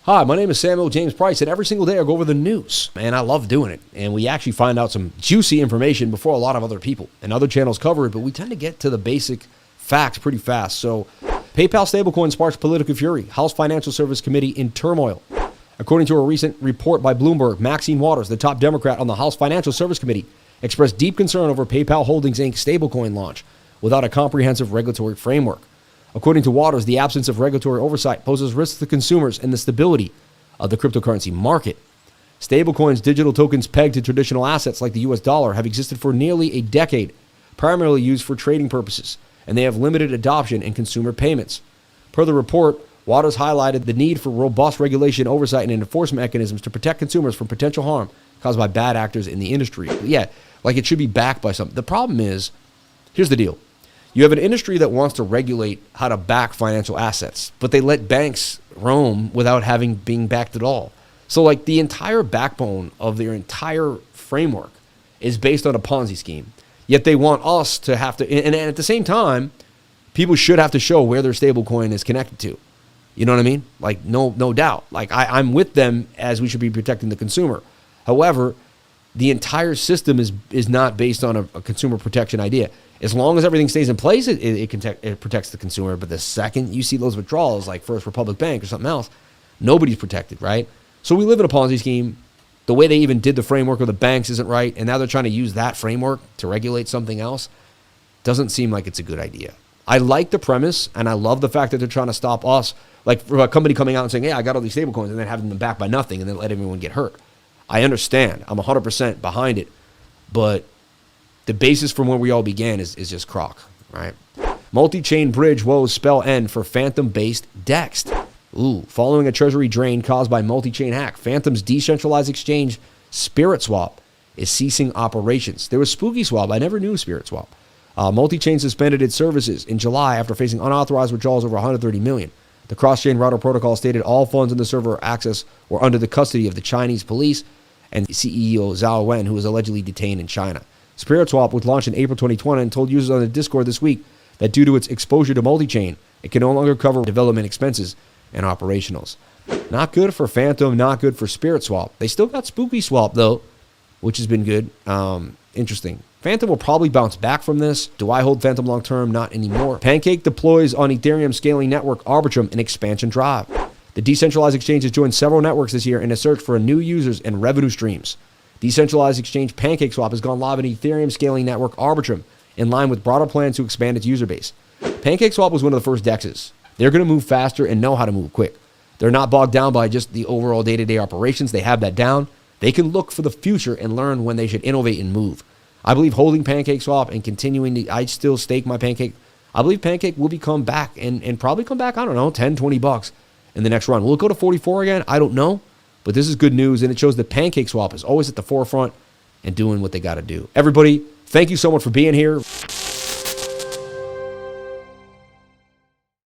Hi, my name is Samuel James Price, and every single day I go over the news, and I love doing it. And we actually find out some juicy information before a lot of other people, and other channels cover it, but we tend to get to the basic facts pretty fast. So, PayPal stablecoin sparks political fury. House Financial Service Committee in turmoil. According to a recent report by Bloomberg, Maxine Waters, the top Democrat on the House Financial Service Committee, expressed deep concern over PayPal Holdings Inc. stablecoin launch without a comprehensive regulatory framework. According to Waters, the absence of regulatory oversight poses risks to consumers and the stability of the cryptocurrency market. Stablecoins, digital tokens pegged to traditional assets like the US dollar, have existed for nearly a decade, primarily used for trading purposes, and they have limited adoption in consumer payments. Per the report, Waters highlighted the need for robust regulation, oversight, and enforcement mechanisms to protect consumers from potential harm caused by bad actors in the industry. Yeah, like it should be backed by something. The problem is, here's the deal. You have an industry that wants to regulate how to back financial assets, but they let banks roam without being backed at all. So like the entire backbone of their entire framework is based on a Ponzi scheme. Yet they want us to have to, and at the same time, people should have to show where their stablecoin is connected to. You know what I mean? Like no doubt. Like I'm with them as we should be protecting the consumer. However, the entire system is not based on a consumer protection idea. As long as everything stays in place, it protects the consumer. But the second you see those withdrawals, like First Republic Bank or something else, nobody's protected, right? So we live in a Ponzi scheme. The way they even did the framework of the banks isn't right, and now they're trying to use that framework to regulate something else. Doesn't seem like it's a good idea. I like the premise, and I love the fact that they're trying to stop us, like for a company coming out and saying, "Yeah, I got all these stablecoins," and then having them backed by nothing, and then let everyone get hurt. I understand. I'm 100% behind it, but the basis from where we all began is just crock, right? Multi-chain bridge woes spell end for Fantom-based Dext. Ooh, following a treasury drain caused by multi-chain hack, Fantom's decentralized exchange Spiritswap is ceasing operations. There was SpookySwap. I never knew Spiritswap. Multi-chain suspended its services in July after facing unauthorized withdrawals over $130 million. The cross-chain router protocol stated all funds in the server access were under the custody of the Chinese police and CEO Zhao Wen, who was allegedly detained in China. Spiritswap was launched in April 2020 and told users on the Discord this week that due to its exposure to multi-chain, it can no longer cover development expenses and operationals. Not good for Fantom, not good for Spiritswap. They still got SpookySwap, though, which has been good. Interesting. Fantom will probably bounce back from this. Do I hold Fantom long-term? Not anymore. Pancake deploys on Ethereum scaling network Arbitrum an expansion drive. The decentralized exchange has joined several networks this year in a search for new users and revenue streams. Decentralized exchange Pancakeswap has gone live in Ethereum scaling network Arbitrum in line with broader plans to expand its user base. Pancakeswap was one of the first DEXs. They're going to move faster and know how to move quick. They're not bogged down by just the overall day-to-day operations. They have that down. They can look for the future and learn when they should innovate and move. I believe holding Pancakeswap and continuing to, I still stake my Pancake. I believe Pancake will come back and probably come back, I don't know, 10, 20 bucks in the next run. Will it go to 44 again? I don't know. But this is good news, and it shows that Pancakeswap is always at the forefront and doing what they got to do. Everybody, thank you so much for being here.